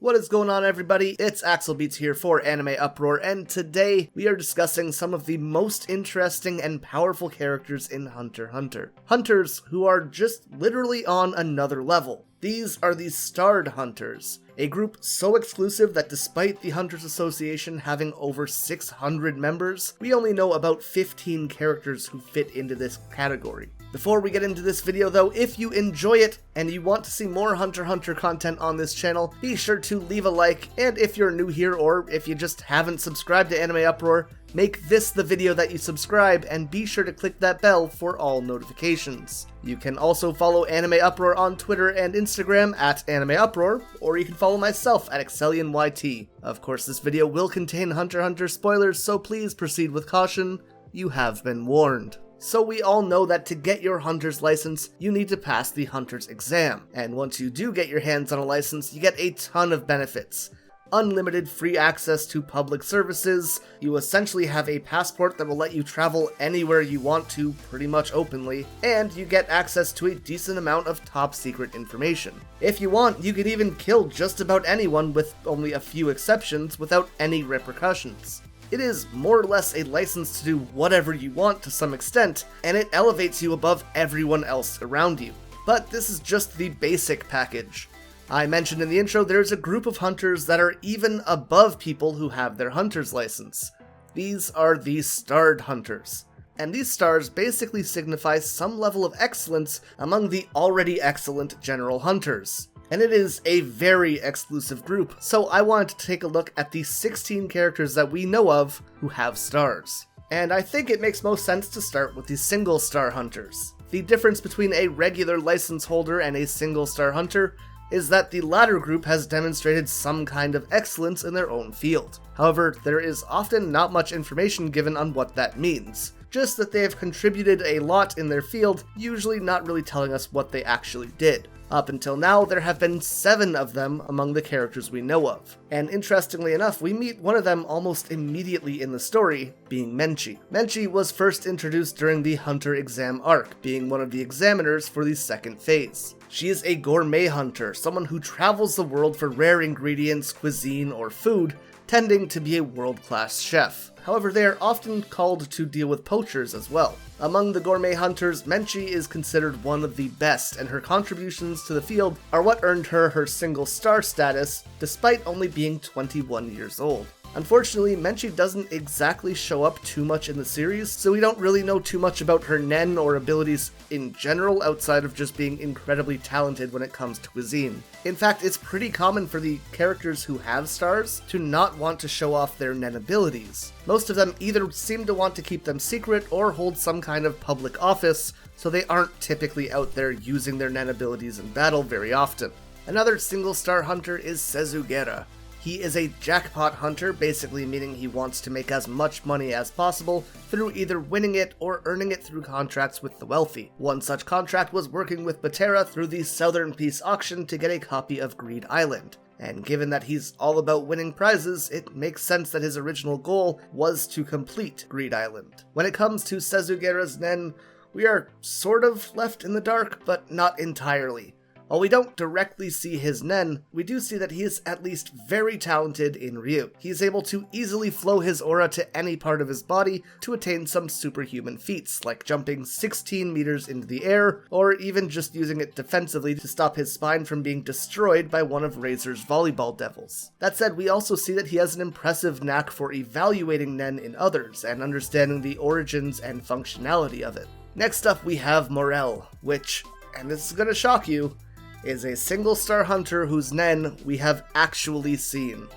What is going on, everybody? It's AxelBeats here for AnimeUproar, and today we are discussing some of the most interesting and powerful characters in Hunter x Hunter. Hunters who are just literally on another level. These are the Starred Hunters, a group so exclusive that despite the Hunters Association having over 600 members, we only know about 15 characters who fit into this category. Before we get into this video though, if you enjoy it and you want to see more Hunter x Hunter content on this channel, be sure to leave a like, and if you're new here or if you just haven't subscribed to AnimeUproar, make this the video that you subscribe and be sure to click that bell for all notifications. You can also follow AnimeUproar on Twitter and Instagram at AnimeUproar, or you can follow myself at AxelYT. Of course, this video will contain Hunter x Hunter spoilers, so please proceed with caution. You have been warned. So we all know that to get your Hunter's license, you need to pass the Hunter's exam. And once you do get your hands on a license, you get a ton of benefits. Unlimited free access to public services, you essentially have a passport that will let you travel anywhere you want to pretty much openly, and you get access to a decent amount of top secret information. If you want, you could even kill just about anyone with only a few exceptions without any repercussions. It is more or less a license to do whatever you want to some extent, and it elevates you above everyone else around you. But this is just the basic package. I mentioned in the intro there's a group of hunters that are even above people who have their hunter's license. These are the Starred Hunters. And these stars basically signify some level of excellence among the already excellent general hunters. And it is a very exclusive group, so I wanted to take a look at the 16 characters that we know of who have stars. And I think it makes most sense to start with the single star hunters. The difference between a regular license holder and a single star hunter is that the latter group has demonstrated some kind of excellence in their own field. However, there is often not much information given on what that means. Just that they have contributed a lot in their field, usually not really telling us what they actually did. Up until now, there have been 7 of them among the characters we know of. And interestingly enough, we meet one of them almost immediately in the story, being Menchi. Menchi was first introduced during the Hunter exam arc, being one of the examiners for the second phase. She is a gourmet hunter, someone who travels the world for rare ingredients, cuisine, or food, tending to be a world-class chef. However, they are often called to deal with poachers as well. Among the gourmet hunters, Menchi is considered one of the best, and her contributions to the field are what earned her her single star status, despite only being 21 years old. Unfortunately, Menchi doesn't exactly show up too much in the series, so we don't really know too much about her nen or abilities in general outside of just being incredibly talented when it comes to cuisine. In fact, it's pretty common for the characters who have stars to not want to show off their nen abilities. Most of them either seem to want to keep them secret or hold some kind of public office, so they aren't typically out there using their nen abilities in battle very often. Another single star hunter is Sezugera. He is a jackpot hunter, basically meaning he wants to make as much money as possible through either winning it or earning it through contracts with the wealthy. One such contract was working with Netero through the Southern Peace auction to get a copy of Greed Island. And given that he's all about winning prizes, it makes sense that his original goal was to complete Greed Island. When it comes to Sezugera's nen, we are sort of left in the dark, but not entirely. While we don't directly see his nen, we do see that he is at least very talented in Ryu. He is able to easily flow his aura to any part of his body to attain some superhuman feats, like jumping 16 meters into the air, or even just using it defensively to stop his spine from being destroyed by one of Razor's volleyball devils. That said, we also see that he has an impressive knack for evaluating nen in others and understanding the origins and functionality of it. Next up we have Morel, which, and this is gonna shock you, is a single star hunter whose nen we have actually seen.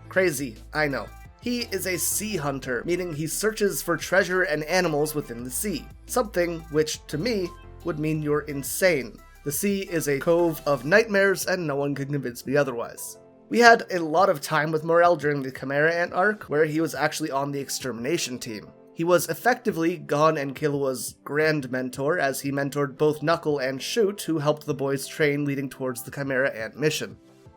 Crazy, I know. He is a sea hunter, meaning he searches for treasure and animals within the sea. Something which, to me, would mean you're insane. The sea is a cove of nightmares and no one can convince me otherwise. We had a lot of time with Morel during the Chimera Ant arc, where he was actually on the extermination team. He was effectively Gon and Killua's grand mentor, as he mentored both Knuckle and Shoot, who helped the boys train leading towards the Chimera Ant mission.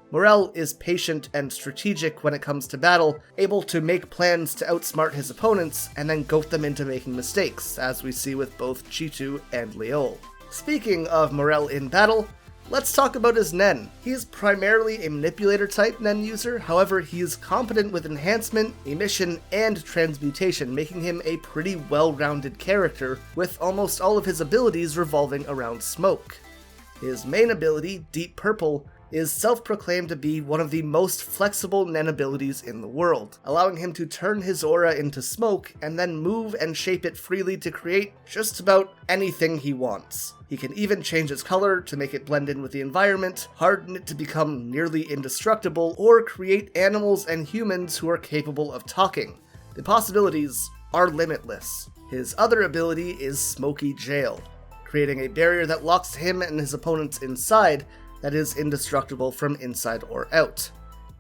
Morel is patient and strategic when it comes to battle, able to make plans to outsmart his opponents, and then goat them into making mistakes, as we see with both Cheetu and Leol. Speaking of Morel in battle, Let's talk about his Nen. He is primarily a manipulator type Nen user, however he is competent with enhancement, emission, and transmutation, making him a pretty well-rounded character, with almost all of his abilities revolving around smoke. His main ability, Deep Purple, is self-proclaimed to be one of the most flexible Nen abilities in the world, allowing him to turn his aura into smoke and then move and shape it freely to create just about anything he wants. He can even change its color to make it blend in with the environment, harden it to become nearly indestructible, or create animals and humans who are capable of talking. The possibilities are limitless. His other ability is Smoky Jail, creating a barrier that locks him and his opponents inside that is indestructible from inside or out.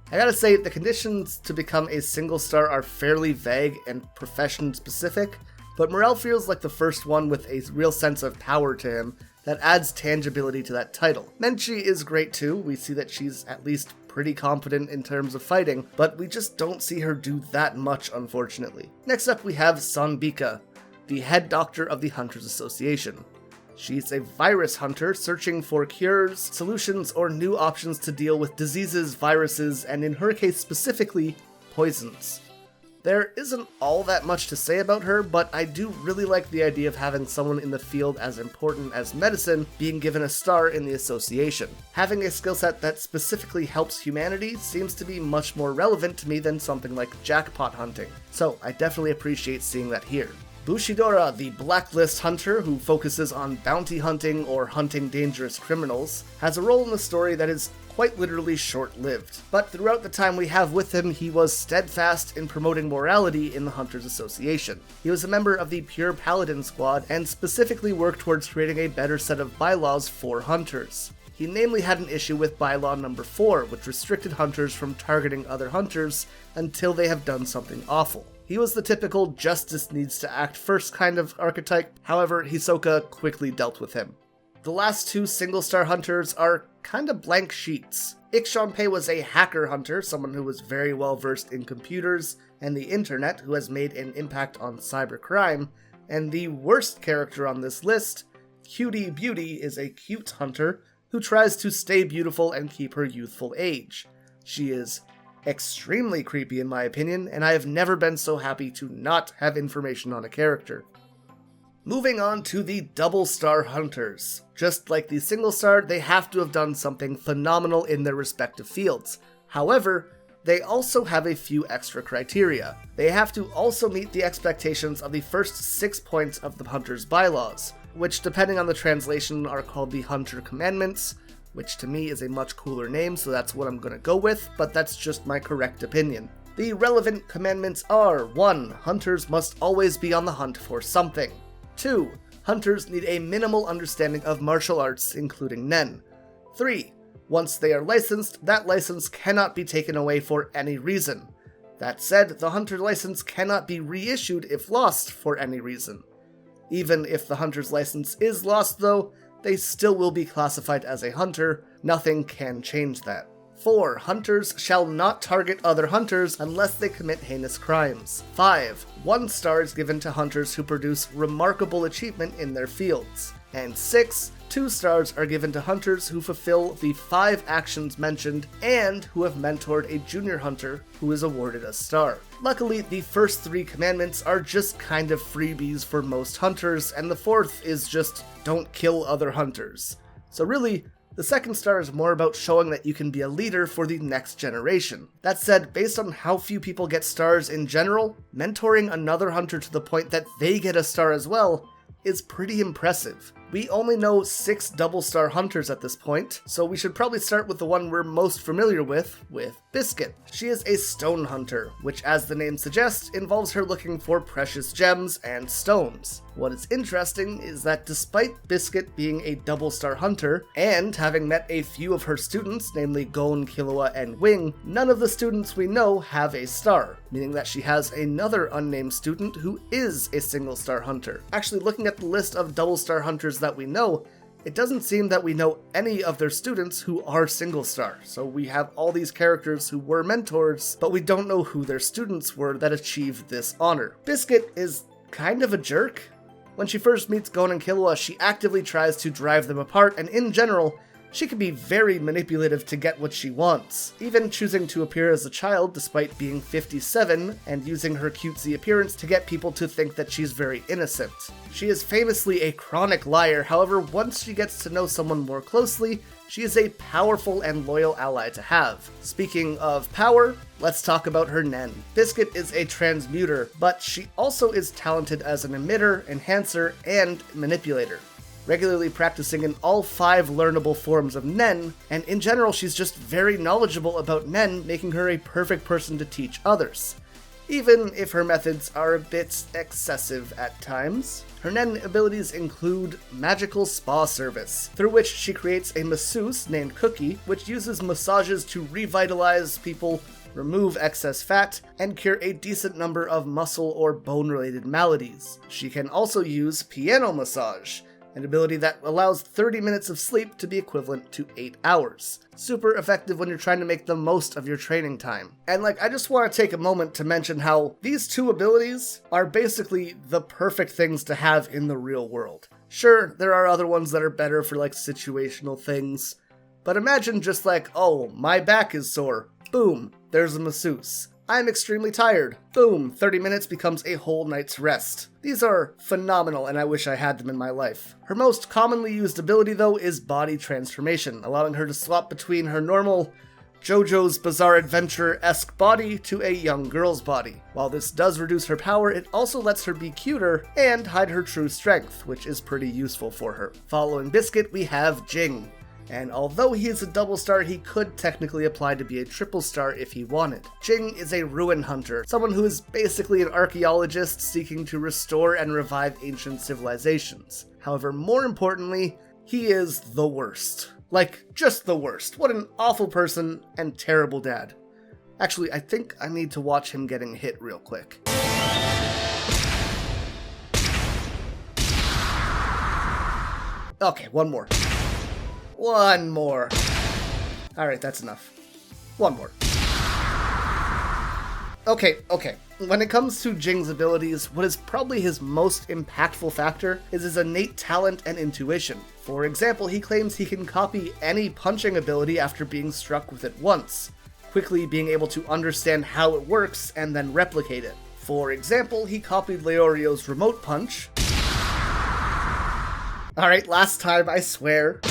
I gotta say, the conditions to become a single star are fairly vague and profession specific, but Morel feels like the first one with a real sense of power to him that adds tangibility to that title. Menchi is great too. We see that she's at least pretty competent in terms of fighting, but we just don't see her do that much, unfortunately. Next up we have Sanbika, the head doctor of the Hunters Association. She's a virus hunter searching for cures, solutions, or new options to deal with diseases, viruses, and in her case specifically, poisons. There isn't all that much to say about her, but I do really like the idea of having someone in the field as important as medicine being given a star in the association. Having a skill set that specifically helps humanity seems to be much more relevant to me than something like jackpot hunting, so I definitely appreciate seeing that here. Bushidora, the Blacklist Hunter who focuses on bounty hunting or hunting dangerous criminals, has a role in the story that is quite literally short-lived. But throughout the time we have with him, he was steadfast in promoting morality in the Hunters Association. He was a member of the Pure Paladin Squad and specifically worked towards creating a better set of bylaws for hunters. He namely had an issue with bylaw number 4, which restricted hunters from targeting other hunters until they have done something awful. He was the typical justice needs to act first kind of archetype, however, Hisoka quickly dealt with him. The last two single-star hunters are kinda blank sheets. Ikshonpei was a hacker hunter, someone who was very well versed in computers and the internet, who has made an impact on cybercrime, and the worst character on this list, Cutie Beauty, is a cute hunter who tries to stay beautiful and keep her youthful age. She is extremely creepy in my opinion, and I have never been so happy to not have information on a character. Moving on to the double star hunters. Just like the single star, they have to have done something phenomenal in their respective fields. However, they also have a few extra criteria. They have to also meet the expectations of the first 6 points of the hunter's bylaws, which depending on the translation are called the Hunter Commandments, which to me is a much cooler name, so that's what I'm gonna go with, but that's just my correct opinion. The relevant commandments are: 1. Hunters must always be on the hunt for something. 2. Hunters need a minimal understanding of martial arts, including Nen. 3. Once they are licensed, that license cannot be taken away for any reason. That said, the hunter license cannot be reissued if lost for any reason. Even if the hunter's license is lost though, they still will be classified as a hunter. Nothing can change that. 4. Hunters shall not target other hunters unless they commit heinous crimes. 5. 1 star is given to hunters who produce remarkable achievement in their fields. And 6. 2 stars are given to hunters who fulfill the 5 actions mentioned and who have mentored a junior hunter who is awarded a star. Luckily, the first 3 commandments are just kind of freebies for most hunters, and the 4th is just don't kill other hunters. So really, the 2nd star is more about showing that you can be a leader for the next generation. That said, based on how few people get stars in general, mentoring another hunter to the point that they get a star as well is pretty impressive. We only know 6 double star hunters at this point, so we should probably start with the one we're most familiar with Biscuit. She is a stone hunter, which as the name suggests, involves her looking for precious gems and stones. What is interesting is that despite Biscuit being a double star hunter, and having met a few of her students, namely Gon, Killua, and Wing, none of the students we know have a star, meaning that she has another unnamed student who is a single star hunter. Actually, looking at the list of double star hunters that we know, it doesn't seem that we know any of their students who are single star, so we have all these characters who were mentors, but we don't know who their students were that achieved this honor. Biscuit is kind of a jerk. When she first meets Gon and Killua, she actively tries to drive them apart, and in general, She can be very manipulative to get what she wants, even choosing to appear as a child despite being 57 and using her cutesy appearance to get people to think that she's very innocent. She is famously a chronic liar, however, once she gets to know someone more closely, she is a powerful and loyal ally to have. Speaking of power, let's talk about her nen. Biscuit is a transmuter, but she also is talented as an emitter, enhancer, and manipulator, regularly practicing in all 5 learnable forms of nen, and in general she's just very knowledgeable about nen, making her a perfect person to teach others, even if her methods are a bit excessive at times. Her nen abilities include Magical Spa Service, through which she creates a masseuse named Cookie, which uses massages to revitalize people, remove excess fat, and cure a decent number of muscle or bone-related maladies. She can also use Piano Massage, an ability that allows 30 minutes of sleep to be equivalent to 8 hours. Super effective when you're trying to make the most of your training time. And I just want to take a moment to mention how these 2 abilities are basically the perfect things to have in the real world. Sure, there are other ones that are better for situational things, but imagine just oh, my back is sore. Boom, there's a masseuse. I'm extremely tired. Boom, 30 minutes becomes a whole night's rest. These are phenomenal, and I wish I had them in my life. Her most commonly used ability, though, is Body Transformation, allowing her to swap between her normal JoJo's Bizarre Adventure-esque body to a young girl's body. While this does reduce her power, it also lets her be cuter and hide her true strength, which is pretty useful for her. Following Biscuit, we have Ging. And although he is a double star, he could technically apply to be a triple star if he wanted. Ging is a ruin hunter, someone who is basically an archaeologist seeking to restore and revive ancient civilizations. However, more importantly, he is the worst. Just the worst. What an awful person and terrible dad. Actually, I think I need to watch him getting hit real quick. Okay, one more. One more. Alright, that's enough. One more. Okay. When it comes to Jing's abilities, what is probably his most impactful factor is his innate talent and intuition. For example, he claims he can copy any punching ability after being struck with it once, quickly being able to understand how it works and then replicate it. For example, he copied Leorio's remote punch. Alright, last time, I swear.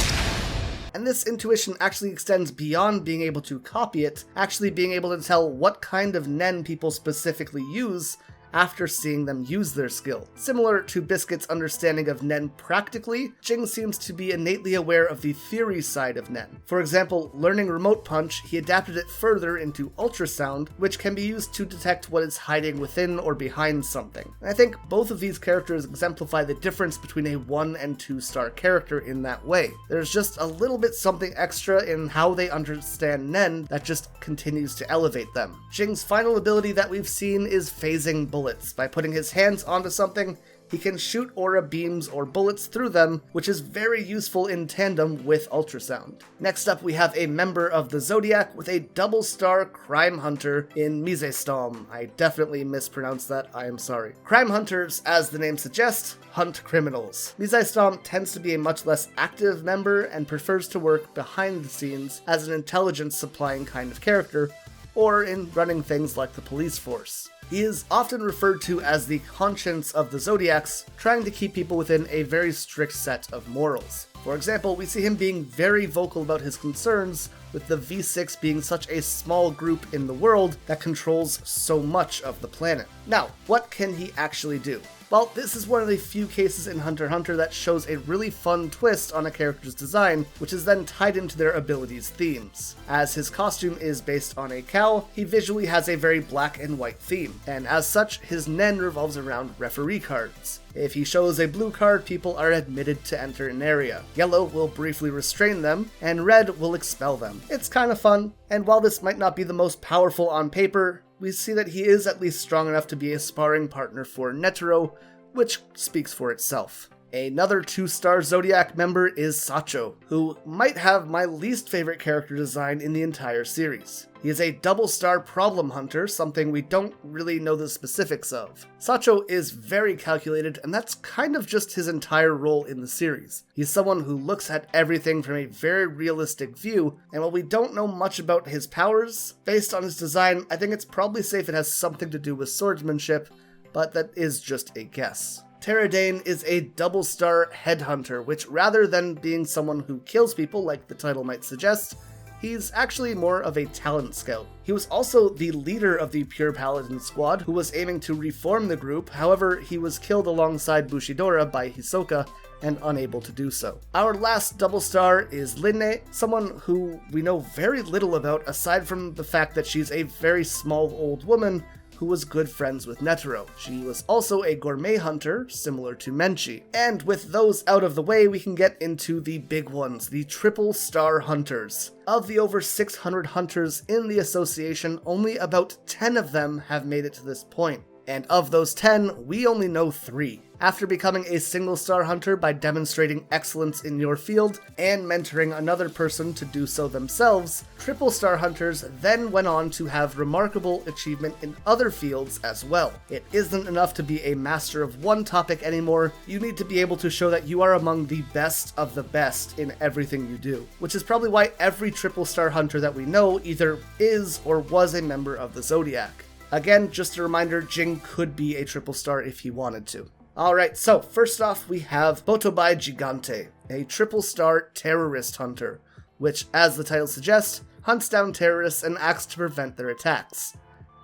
And this intuition actually extends beyond being able to copy it, actually being able to tell what kind of nen people specifically use after seeing them use their skill. Similar to Biscuit's understanding of nen practically, Ging seems to be innately aware of the theory side of nen. For example, learning remote punch, he adapted it further into ultrasound, which can be used to detect what is hiding within or behind something. And I think both of these characters exemplify the difference between a 1 and 2 star character in that way. There's just a little bit something extra in how they understand nen that just continues to elevate them. Jing's final ability that we've seen is phasing bullets. By putting his hands onto something, he can shoot aura beams or bullets through them, which is very useful in tandem with ultrasound. Next up, we have a member of the Zodiac with a double star crime hunter in Mizai Stomp. I definitely mispronounced that, I am sorry. Crime hunters, as the name suggests, hunt criminals. Mizai Stomp tends to be a much less active member and prefers to work behind the scenes as an intelligence supplying kind of character, or in running things like the police force. He is often referred to as the conscience of the Zodiacs, trying to keep people within a very strict set of morals. For example, we see him being very vocal about his concerns with the V6 being such a small group in the world that controls so much of the planet. Now, what can he actually do? Well, this is one of the few cases in Hunter x Hunter that shows a really fun twist on a character's design, which is then tied into their abilities' themes. As his costume is based on a cow, he visually has a very black and white theme, and as such, his nen revolves around referee cards. If he shows a blue card, people are admitted to enter an area. Yellow will briefly restrain them, and red will expel them. It's kind of fun, and while this might not be the most powerful on paper, we see that he is at least strong enough to be a sparring partner for Netero, which speaks for itself. Another 2-star Zodiac member is Sacho, who might have my least favorite character design in the entire series. He is a double-star problem hunter, something we don't really know the specifics of. Sacho is very calculated, and that's kind of just his entire role in the series. He's someone who looks at everything from a very realistic view, and while we don't know much about his powers, based on his design, I think it's probably safe it has something to do with swordsmanship, but that is just a guess. Teradane is a double-star headhunter, which rather than being someone who kills people like the title might suggest, he's actually more of a talent scout. He was also the leader of the Pure Paladin squad who was aiming to reform the group, however he was killed alongside Bushidora by Hisoka and unable to do so. Our last double star is Linne, someone who we know very little about aside from the fact that she's a very small old woman who was good friends with Netero. She was also a gourmet hunter, similar to Menchi. And with those out of the way, we can get into the big ones, the triple star hunters. Of the over 600 hunters in the association, only about 10 of them have made it to this point. And of those 10, we only know 3. After becoming a single-star hunter by demonstrating excellence in your field and mentoring another person to do so themselves, triple-star hunters then went on to have remarkable achievement in other fields as well. It isn't enough to be a master of one topic anymore, you need to be able to show that you are among the best of the best in everything you do, which is probably why every triple-star hunter that we know either is or was a member of the Zodiac. Again, just a reminder, Ging could be a triple star if he wanted to. Alright, so first off we have Botobay Gigante, a triple star terrorist hunter, which, as the title suggests, hunts down terrorists and acts to prevent their attacks.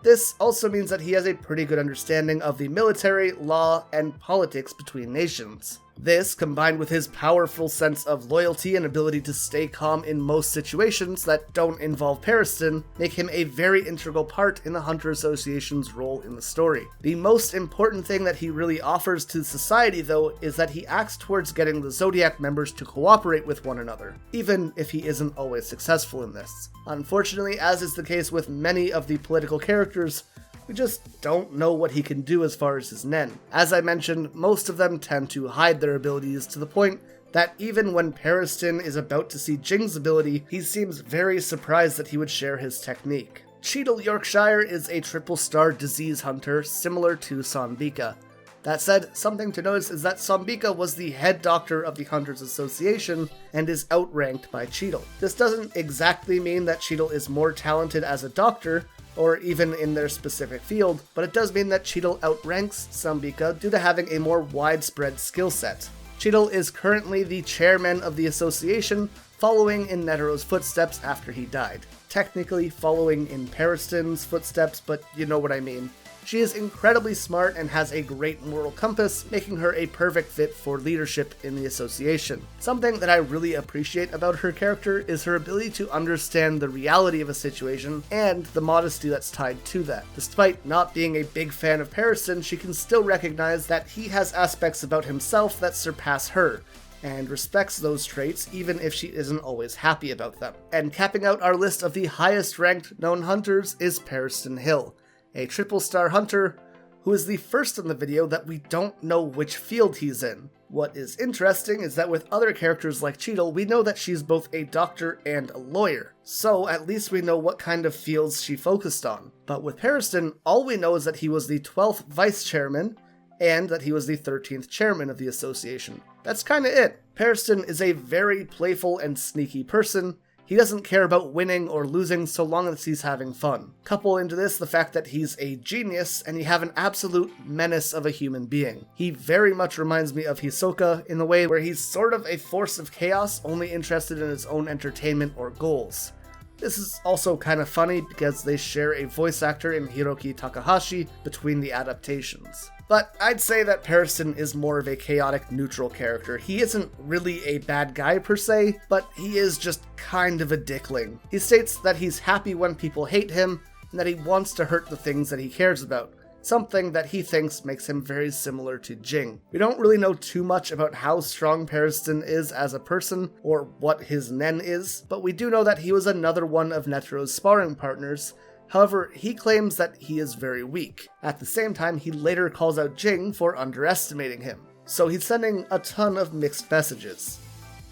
This also means that he has a pretty good understanding of the military, law, and politics between nations. This, combined with his powerful sense of loyalty and ability to stay calm in most situations that don't involve Pariston, make him a very integral part in the Hunter Association's role in the story. The most important thing that he really offers to society, though, is that he acts towards getting the Zodiac members to cooperate with one another, even if he isn't always successful in this. Unfortunately, as is the case with many of the political characters, we just don't know what he can do as far as his nen. As I mentioned, most of them tend to hide their abilities to the point that even when Pariston is about to see Jing's ability, he seems very surprised that he would share his technique. Cheadle Yorkshire is a triple star disease hunter similar to Sonbika. That said, something to notice is that Sonbika was the head doctor of the Hunters Association and is outranked by Cheadle. This doesn't exactly mean that Cheadle is more talented as a doctor, or even in their specific field, but it does mean that Cheadle outranks Sonbika due to having a more widespread skill set. Cheadle is currently the chairman of the association, following in Netero's footsteps after he died. Technically following in Pariston's footsteps, but you know what I mean. She is incredibly smart and has a great moral compass, making her a perfect fit for leadership in the association. Something that I really appreciate about her character is her ability to understand the reality of a situation and the modesty that's tied to that. Despite not being a big fan of Pariston, she can still recognize that he has aspects about himself that surpass her, and respects those traits even if she isn't always happy about them. And capping out our list of the highest ranked known hunters is Pariston Hill, a triple star hunter who is the first in the video that we don't know which field he's in. What is interesting is that with other characters like Cheadle, we know that she's both a doctor and a lawyer, so at least we know what kind of fields she focused on. But with Pariston, all we know is that he was the 12th vice chairman and that he was the 13th chairman of the association. That's kinda it. Pariston is a very playful and sneaky person. He doesn't care about winning or losing so long as he's having fun. Couple into this the fact that he's a genius and you have an absolute menace of a human being. He very much reminds me of Hisoka in the way where he's sort of a force of chaos, only interested in his own entertainment or goals. This is also kind of funny because they share a voice actor in Hiroki Takahashi between the adaptations. But I'd say that Pariston is more of a chaotic neutral character. He isn't really a bad guy per se, but he is just kind of a dickling. He states that he's happy when people hate him, and that he wants to hurt the things that he cares about, something that he thinks makes him very similar to Ging. We don't really know too much about how strong Pariston is as a person, or what his nen is, but we do know that he was another one of Netero's sparring partners. However, he claims that he is very weak. At the same time, he later calls out Ging for underestimating him. so he's sending a ton of mixed messages.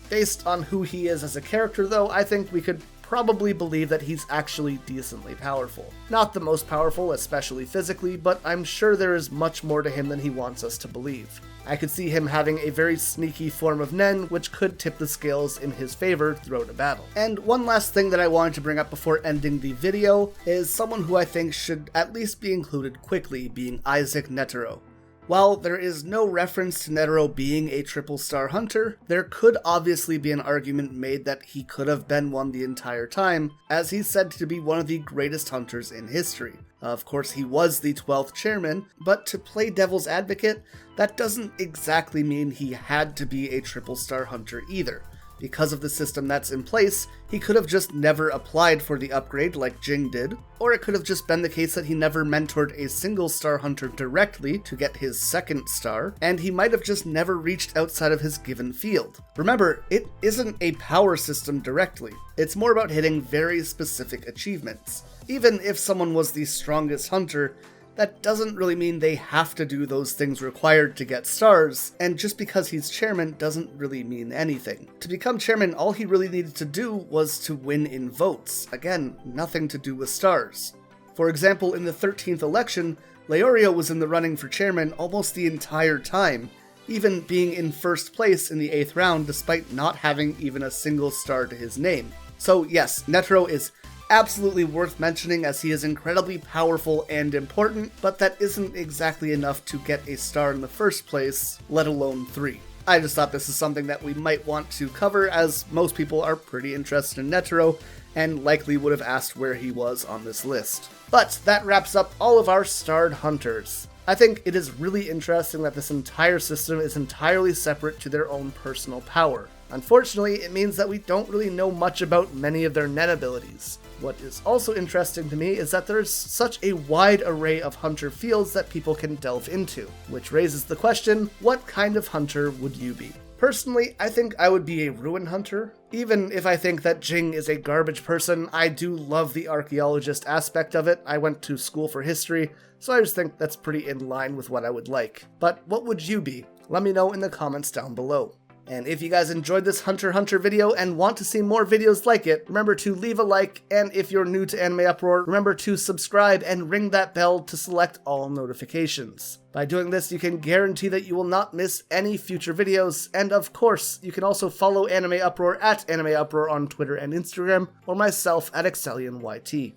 Based on who he is as a character though, I think we could probably believe that he's actually decently powerful. Not the most powerful, especially physically, but I'm sure there is much more to him than he wants us to believe. I could see him having a very sneaky form of Nen, which could tip the scales in his favor throughout a battle. And one last thing that I wanted to bring up before ending the video is someone who I think should at least be included quickly, being Isaac Netero. While there is no reference to Netero being a triple star hunter, there could obviously be an argument made that he could have been one the entire time, as he's said to be one of the greatest hunters in history. Of course, he was the 12th chairman, but to play devil's advocate, that doesn't exactly mean he had to be a triple star hunter either. Because of the system that's in place, he could have just never applied for the upgrade like Ging did, or it could have just been the case that he never mentored a single star hunter directly to get his second star, and he might have just never reached outside of his given field. Remember, it isn't a power system directly, it's more about hitting very specific achievements. Even if someone was the strongest hunter, that doesn't really mean they have to do those things required to get stars, and just because he's chairman doesn't really mean anything. To become chairman, all he really needed to do was to win in votes. Again, nothing to do with stars. For example, in the 13th election, Leorio was in the running for chairman almost the entire time, even being in first place in the 8th round despite not having even a single star to his name. So yes, Netero is absolutely worth mentioning as he is incredibly powerful and important, but that isn't exactly enough to get a star in the first place, let alone 3. I just thought this is something that we might want to cover, as most people are pretty interested in Netero and likely would have asked where he was on this list. But that wraps up all of our starred hunters. I think it is really interesting that this entire system is entirely separate to their own personal power. Unfortunately, it means that we don't really know much about many of their net abilities. What is also interesting to me is that there's such a wide array of hunter fields that people can delve into, which raises the question, what kind of hunter would you be? Personally, I think I would be a ruin hunter. Even if I think that Ging is a garbage person, I do love the archaeologist aspect of it. I went to school for history, so I just think that's pretty in line with what I would like. But what would you be? Let me know in the comments down below. And if you guys enjoyed this Hunter x Hunter video and want to see more videos like it, remember to leave a like, and if you're new to AnimeUproar, remember to subscribe and ring that bell to select all notifications. By doing this, you can guarantee that you will not miss any future videos, and of course, you can also follow AnimeUproar at AnimeUproar on Twitter and Instagram, or myself at AxelBeats.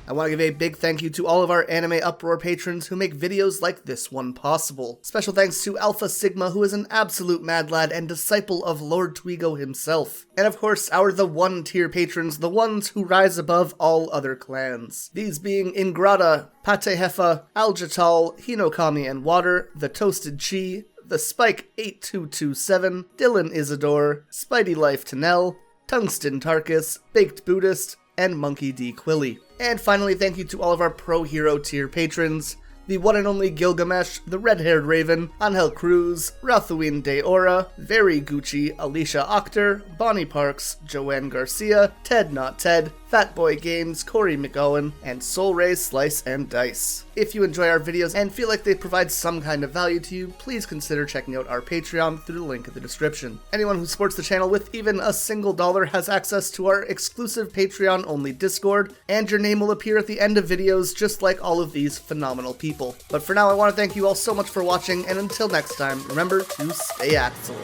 I want to give a big thank you to all of our AnimeUproar patrons who make videos like this one possible. Special thanks to Alpha Sigma, who is an absolute mad lad and disciple of Lord Twigo himself. And of course, our the 1-tier patrons, the ones who rise above all other clans. These being Ingrata, Patehefa, Aljatal, Hinokami and Water, The Toasted Chi, The Spike 8227, Dylan Isidore, Spidey Life Tanel, Tungsten Tarkus, Baked Buddhist, and Monkey D. Quilly. And finally, thank you to all of our Pro Hero tier patrons, the one and only Gilgamesh, the Red-Haired Raven, Angel Cruz, Rathuin De Ora, Very Gucci, Alicia Octor, Bonnie Parks, Joanne Garcia, Ted Not Ted, Fatboy Games, Corey McGowan, and Soul Ray Slice and Dice. If you enjoy our videos and feel like they provide some kind of value to you, please consider checking out our Patreon through the link in the description. Anyone who supports the channel with even a single dollar has access to our exclusive Patreon-only Discord, and your name will appear at the end of videos just like all of these phenomenal people. But for now, I want to thank you all so much for watching, and until next time, remember to stay Axel.